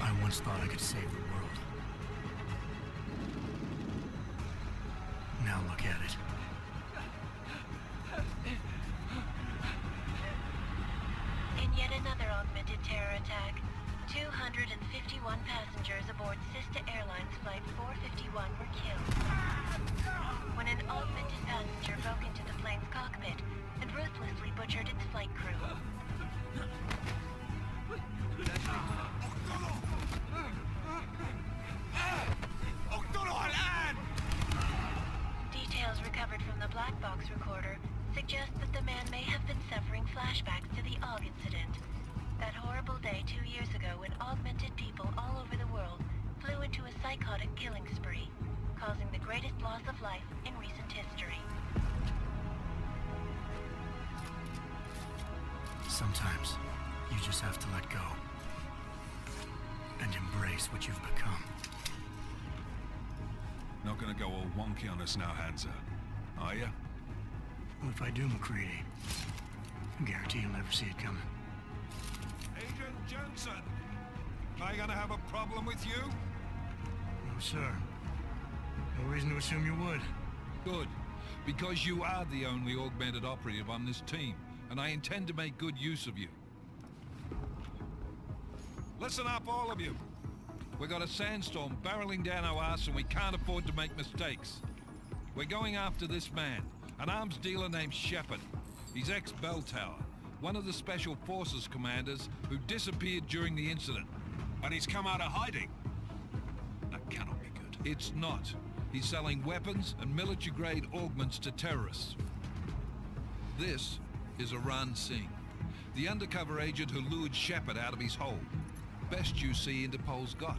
I once thought I could save the world. Now look at it. In yet another augmented terror attack, 251 passengers aboard Sister Airlines Flight 451 were killed when an augmented passenger broke into the plane's cockpit and ruthlessly butchered its flight crew. Details recovered from the black box recorder suggest that the man may have been suffering flashbacks to the AUG incident. That horrible day 2 years ago when augmented people all over the world flew into a psychotic killing spree, causing the greatest loss of life in recent history. Sometimes, you just have to let go. And embrace what you've become. Not gonna go all wonky on us now, Hansa, are you? Well, if I do, McCready, I guarantee you'll never see it coming. Agent Jensen! Am I gonna have a problem with you? No, sir. No reason to assume you would. Good. Because you are the only augmented operative on this team, and I intend to make good use of you. Listen up, all of you. We got a sandstorm barreling down our arse and we can't afford to make mistakes. We're going after this man, an arms dealer named Shepard. He's ex-Bell Tower, one of the Special Forces commanders who disappeared during the incident. And he's come out of hiding. That cannot be good. It's not. He's selling weapons and military-grade augments to terrorists. This is Iran Singh, the undercover agent who lured Shepard out of his hole. Best you see Interpol's got.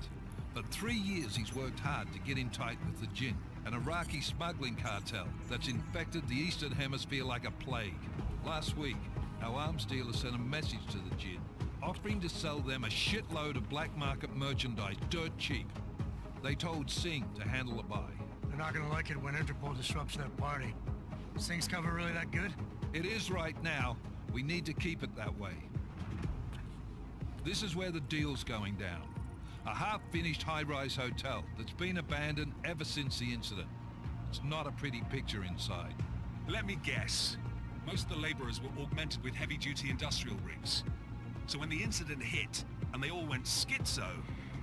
But 3 years he's worked hard to get in tight with the Jinn, an Iraqi smuggling cartel that's infected the Eastern Hemisphere like a plague. Last week, our arms dealer sent a message to the Jinn, offering to sell them a shitload of black market merchandise dirt cheap. They told Singh to handle the buy. They're not gonna like it when Interpol disrupts their party. Is Singh's cover really that good? It is right now. We need to keep it that way. This is where the deal's going down. A half-finished high-rise hotel that's been abandoned ever since the incident. It's not a pretty picture inside. Let me guess. Most of the laborers were augmented with heavy-duty industrial rigs. So when the incident hit, and they all went schizo,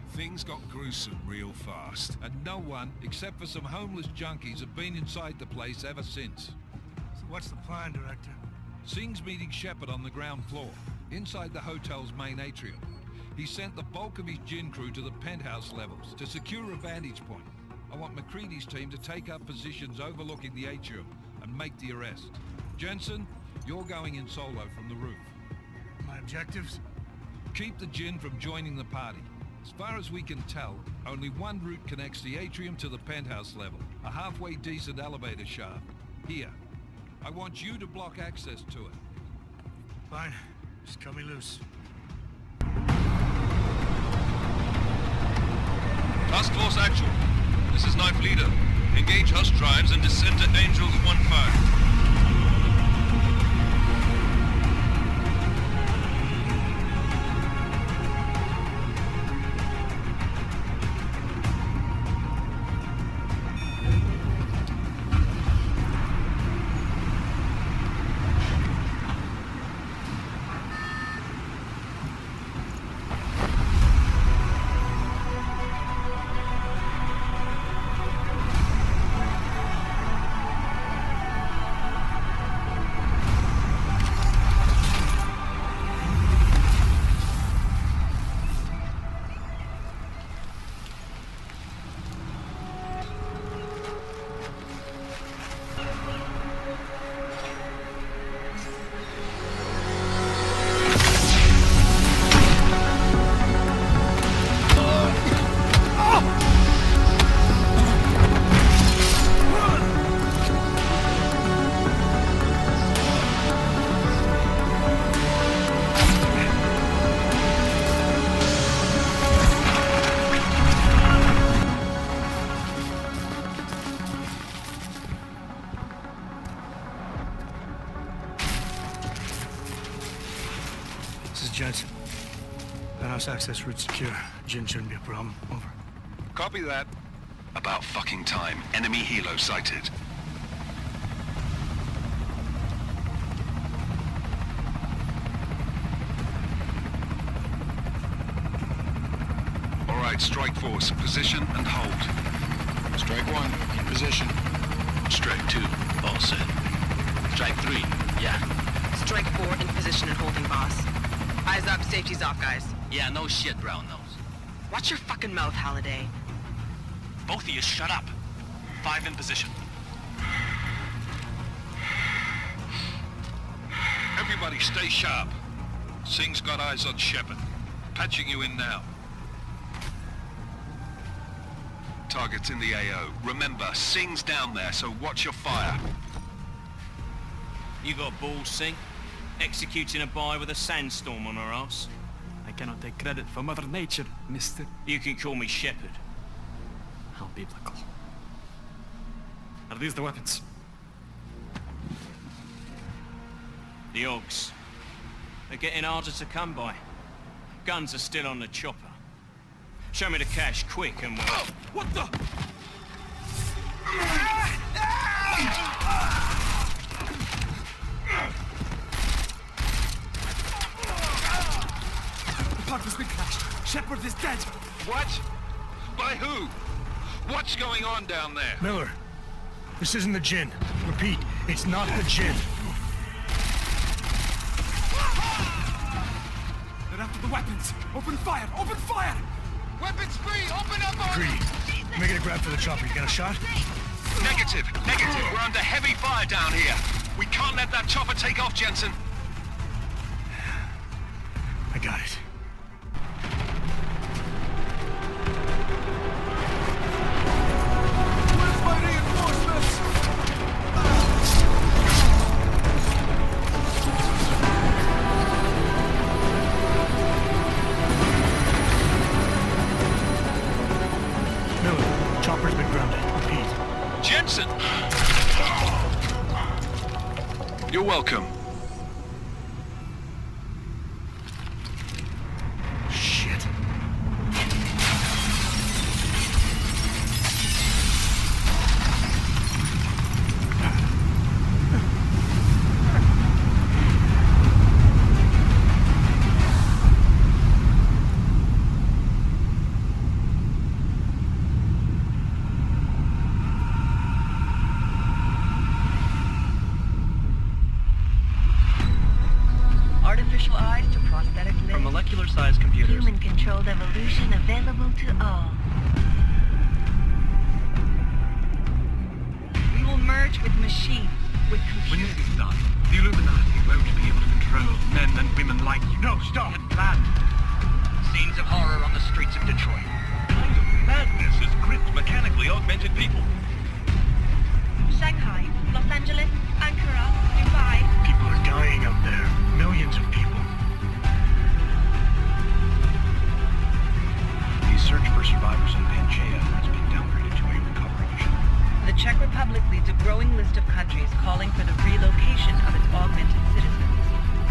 things got gruesome real fast. And no one, except for some homeless junkies, have been inside the place ever since. So what's the plan, Director? Singh's meeting Shepard on the ground floor, inside the hotel's main atrium. He sent the bulk of his Jinn crew to the penthouse levels to secure a vantage point. I want McCready's team to take up positions overlooking the atrium and make the arrest. Jensen, you're going in solo from the roof. My objectives? Keep the Jinn from joining the party. As far as we can tell, only one route connects the atrium to the penthouse level, a halfway decent elevator shaft. Here. I want you to block access to it. Fine. Just cut me loose. Task Force Actual. This is Knife Leader. Engage Hush Drives and descend to Angels 1-5. Warehouse access route secure. Jin shouldn't be a problem. Over. Copy that. About fucking time. Enemy helo sighted. All right, Strike Force, position and hold. Strike 1, in position. Strike 2, all set. Strike 3, yeah. Strike 4 in position and holding, boss. Eyes up, safety's off, guys. Yeah, no shit, Brown Nose. Watch your fucking mouth, Halliday. Both of you shut up. 5 in position. Everybody stay sharp. Singh's got eyes on Shepard. Patching you in now. Target's in the AO. Remember, Singh's down there, so watch your fire. You got balls, Singh? Executing a buy with a sandstorm on our ass? I cannot take credit for Mother Nature, mister. You can call me Shepard. How biblical. Are these the weapons? The Ogs. They're getting harder to come by. Guns are still on the chopper. Show me the cash, quick, and we'll... Oh, what the? The pod has been crashed. Shepard is dead. What? By who? What's going on down there? Miller, this isn't the Jin. Repeat, it's not the Jin. They're after the weapons. Open fire! Open fire! Weapons free! Open up on Greedy, making a grab for the chopper. You got a shot? Negative. We're under heavy fire down here. We can't let that chopper take off, Jensen. I got it. Where's my reinforcements? Miller, chopper's been grounded. Repeat. Jensen! You're welcome. Shit. Artificial eyes to prosthetic limbs. From molecular-sized computers. Human-controlled evolution available to all. We will merge with machines, with When computers. this is done, the Illuminati won't be able to control men and women like you. No, stop! Had planned. Scenes of horror on the streets of Detroit. Kind of madness has gripped mechanically augmented people. Shanghai, Los Angeles, Ankara, Dubai. People are dying out there. Millions of people. The search for survivors in Pangaea has been downgraded to a recovery mission. The Czech Republic leads a growing list of countries calling for the relocation of its augmented citizens.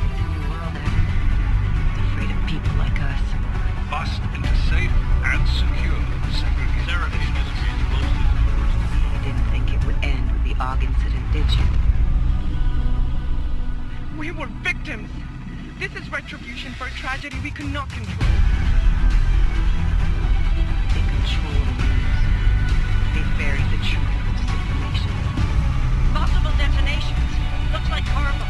It's a new world, Evan. It's afraid of people like us. Bust into safe and secure segregation. Serenade Industries closely supports. You didn't think it would end with the AUG incident, did you? We were victims. This is retribution for a tragedy we cannot control. They control the news. They bury the truth with disinformation. Multiple detonations. Looks like karma.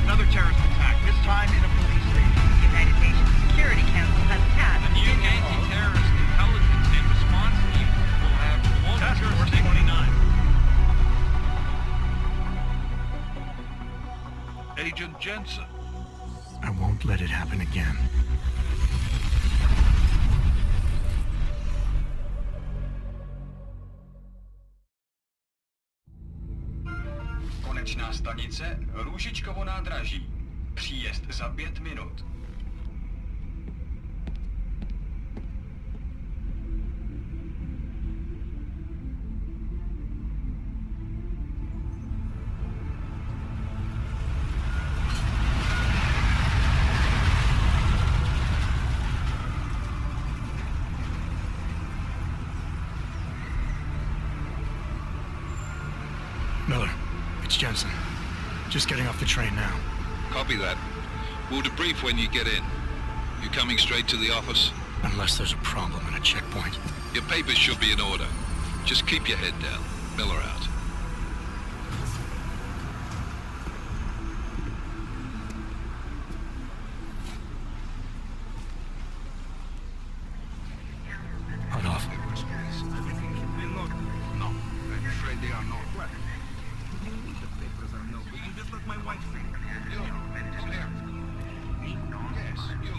Another terrorist attack, this time in a police station. The United Nations Security Council has tasked. The new anti-terrorist intelligence and response team will have Task Force 29. Agent Jensen. I won't let it happen again. Konečná stanice Růžičkovo nádraží. Příjezd za 5 minut. It's Jensen. Just getting off the train now. Copy that. We'll debrief when you get in. You coming straight to the office? Unless there's a problem at a checkpoint. Your papers should be in order. Just keep your head down. Miller out. Hot off. No, I'm afraid they are not. The papers are no good. You just let my wife think. Yo, there. Yes, you.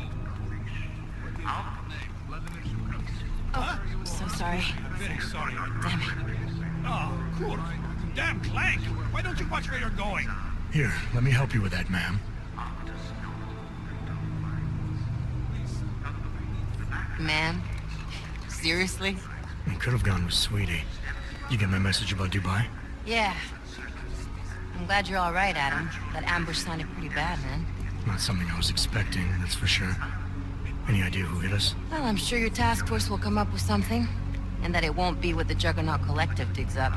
Oh, so sorry. Very sorry. Damn it. Oh, cool. Damn Clank! Why don't you watch where you're going? Here, let me help you with that, ma'am. Ma'am? Seriously? We could have gone with Sweetie. You get my message about Dubai? Yeah. I'm glad you're all right, Adam. That ambush sounded pretty bad, man. Not something I was expecting, that's for sure. Any idea who hit us? Well, I'm sure your task force will come up with something. And that it won't be what the Juggernaut Collective digs up.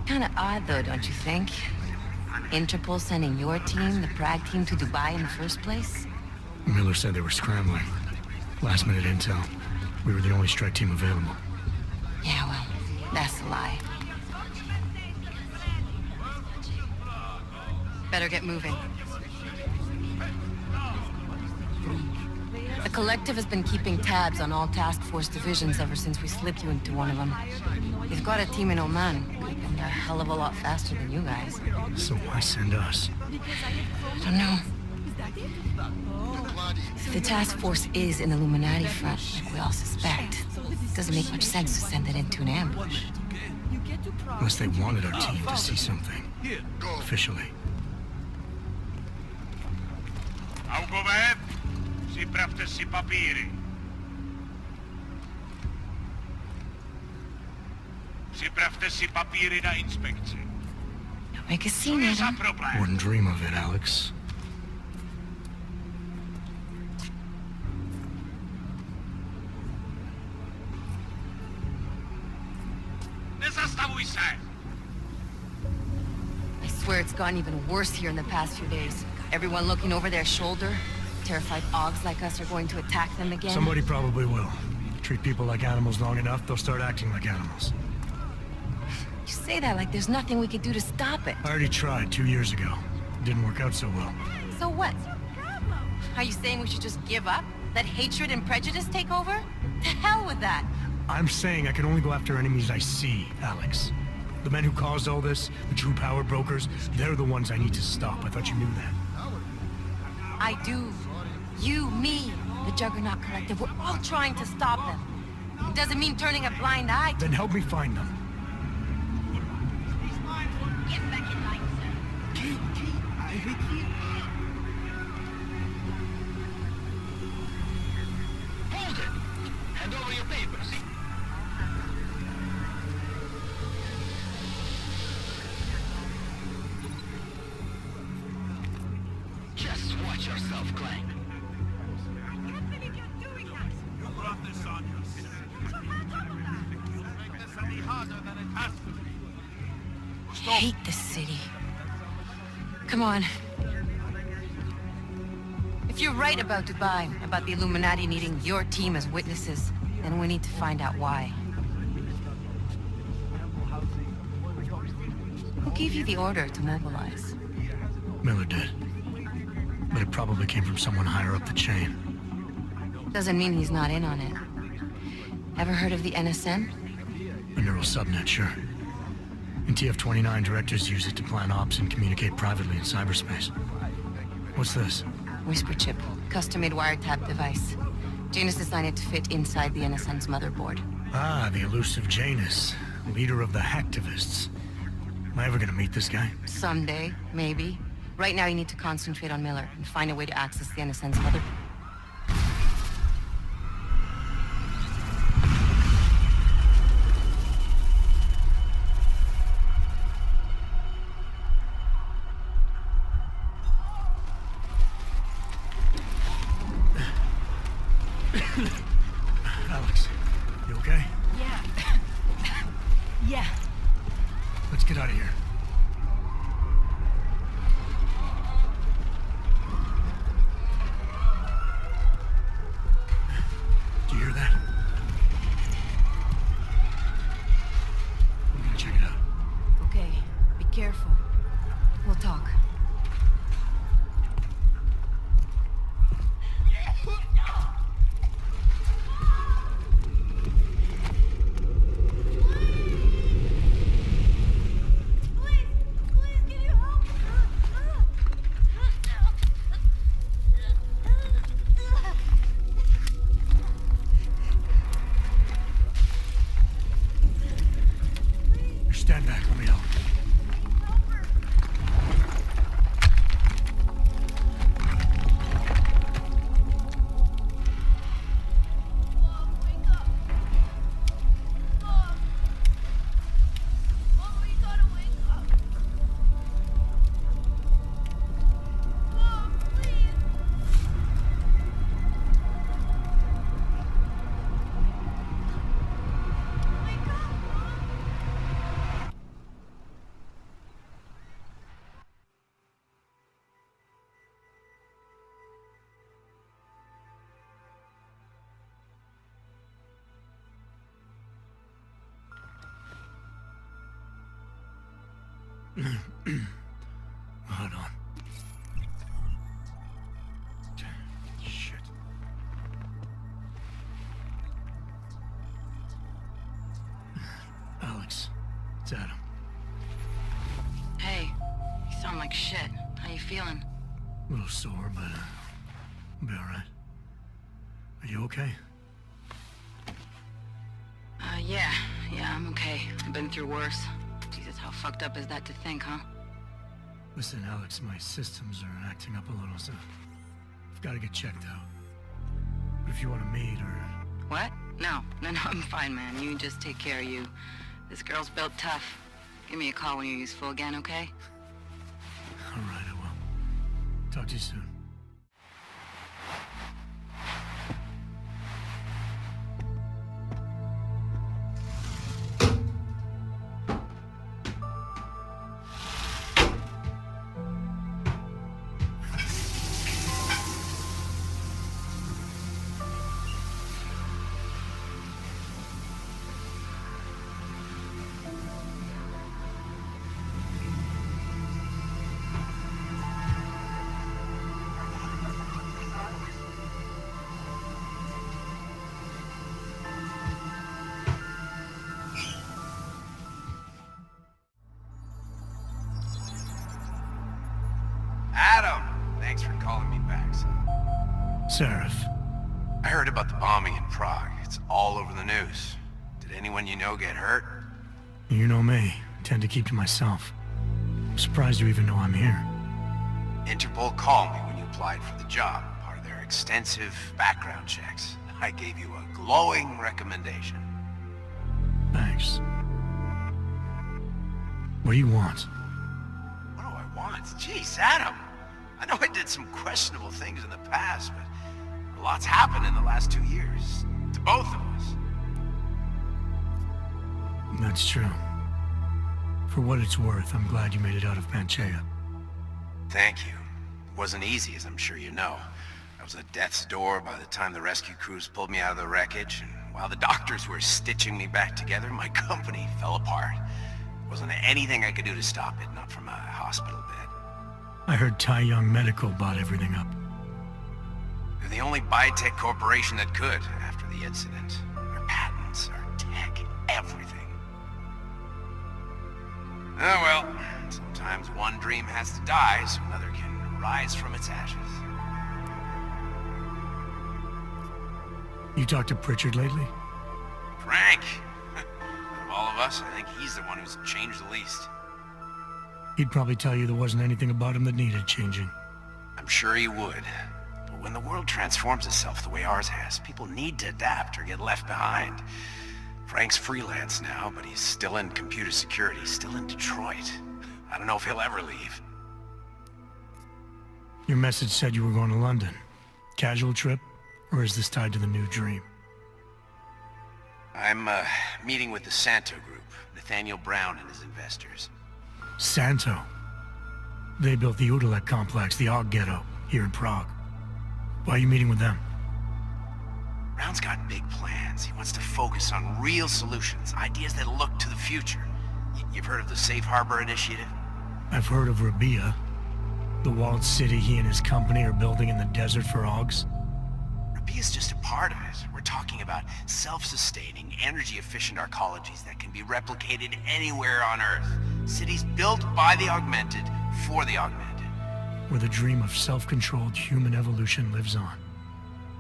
Kinda odd, though, don't you think? Interpol sending your team, the Prague team, to Dubai in the first place? Miller said they were scrambling. Last-minute intel. We were the only strike team available. Yeah, well, that's a lie. Better get moving. The Collective has been keeping tabs on all task force divisions ever since we slipped you into one of them. We've got a team in Oman, and a hell of a lot faster than you guys. So why send us? I don't know. If the task force is an Illuminati front, like we all suspect, it doesn't make much sense to send it into an ambush. Unless they wanted our team to see something. Officially. Augover, připravte si papíry. Připravte si papíry na inspekci. Don't make a scene, Adam. Wouldn't dream of it, Alex. Nezastavuj se! I swear it's gotten even worse here in the past few days. Everyone looking over their shoulder. Terrified Augs like us are going to attack them again. Somebody probably will. Treat people like animals long enough, they'll start acting like animals. You say that like there's nothing we could do to stop it. I already tried 2 years ago. Didn't work out so well. So what? Are you saying we should just give up? Let hatred and prejudice take over? To hell with that! I'm saying I can only go after enemies I see, Alex. The men who caused all this, the true power brokers, they're the ones I need to stop. I thought you knew that. I do. You, me, the Juggernaut Collective, we're all trying to stop them. It doesn't mean turning a blind eye to... Then help me find them. Get back in line, Hold it! Hand over your papers. Just watch yourself, Clank. You brought this on yourself. Make this any harder than it has to be. I hate this city. Come on. If you're right about Dubai, about the Illuminati needing your team as witnesses, then we need to find out why. Who gave you the order to mobilize? Miller did. But it probably came from someone higher up the chain. Doesn't mean he's not in on it. Ever heard of the NSM? A neural subnet, sure. In TF-29, directors use it to plan ops and communicate privately in cyberspace. What's this? Whisper chip. Custom-made wiretap device. Janus designed it to fit inside the NSM's motherboard. Ah, the elusive Janus. Leader of the hacktivists. Am I ever gonna meet this guy? Someday, maybe. Right now you need to concentrate on Miller and find a way to access the NSM's motherboard. Alex, you okay? Yeah. Yeah. Let's get out of here. Do you hear that? I'm gonna check it out. Okay, be careful. We'll talk. Stand back, let me help. Hold on. Shit. Alex, it's Adam. Hey, you sound like shit. How you feeling? A little sore, but I'll be alright. Are you okay? Yeah, I'm okay. I've been through worse. Jesus, how fucked up is that to think, huh? Listen, Alex, my systems are acting up a little, so I've got to get checked out. But if you want to meet or... What? No, I'm fine, man. You just take care of you. This girl's built tough. Give me a call when you're useful again, okay? Alright, I will. Talk to you soon. Adam! Thanks for calling me back, son. Seraph. I heard about the bombing in Prague. It's all over the news. Did anyone you know get hurt? You know me. I tend to keep to myself. I'm surprised you even know I'm here. Interpol called me when you applied for the job, part of their extensive background checks. I gave you a glowing recommendation. Thanks. What do you want? What do I want? Jeez, Adam! I know I did some questionable things in the past, but a lot's happened in the last 2 years. To both of us. That's true. For what it's worth, I'm glad you made it out of Panchaea. Thank you. It wasn't easy, as I'm sure you know. I was at death's door by the time the rescue crews pulled me out of the wreckage, and while the doctors were stitching me back together, my company fell apart. There wasn't anything I could do to stop it, not from a hospital bed. I heard Tai Young Medical bought everything up. They're the only biotech corporation that could, after the incident. Our patents, our tech, everything. Oh well, sometimes one dream has to die so another can rise from its ashes. You talked to Pritchard lately? Frank! Of all of us, I think he's the one who's changed the least. He'd probably tell you there wasn't anything about him that needed changing. I'm sure he would. But when the world transforms itself the way ours has, people need to adapt or get left behind. Frank's freelance now, but he's still in computer security, still in Detroit. I don't know if he'll ever leave. Your message said you were going to London. Casual trip? Or is this tied to the new dream? I'm, meeting with the Santo group. Nathaniel Brown and his investors. Santo. They built the Udalek complex, the Og Ghetto, here in Prague. Why are you meeting with them? Brown's got big plans. He wants to focus on real solutions, ideas that look to the future. You've heard of the Safe Harbor Initiative? I've heard of Rabia, the walled city he and his company are building in the desert for Augs. Rabia's just a part of it. We're talking about self-sustaining, energy-efficient arcologies that can be replicated anywhere on Earth. Cities built by the augmented, for the augmented. Where the dream of self-controlled human evolution lives on.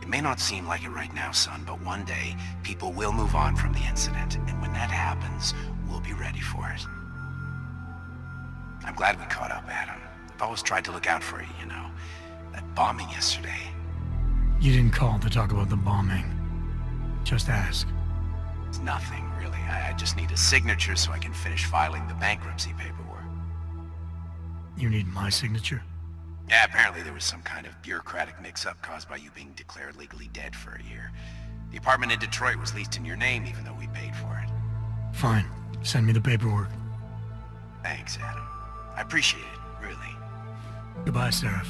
It may not seem like it right now, son, but one day, people will move on from the incident, and when that happens, we'll be ready for it. I'm glad we caught up, Adam. I've always tried to look out for you, you know. That bombing yesterday. You didn't call to talk about the bombing. Just ask. It's nothing, really. I just need a signature so I can finish filing the bankruptcy paperwork. You need my signature? Yeah, apparently there was some kind of bureaucratic mix-up caused by you being declared legally dead for a year. The apartment in Detroit was leased in your name even though we paid for it. Fine. Send me the paperwork. Thanks, Adam. I appreciate it, really. Goodbye, Seraph.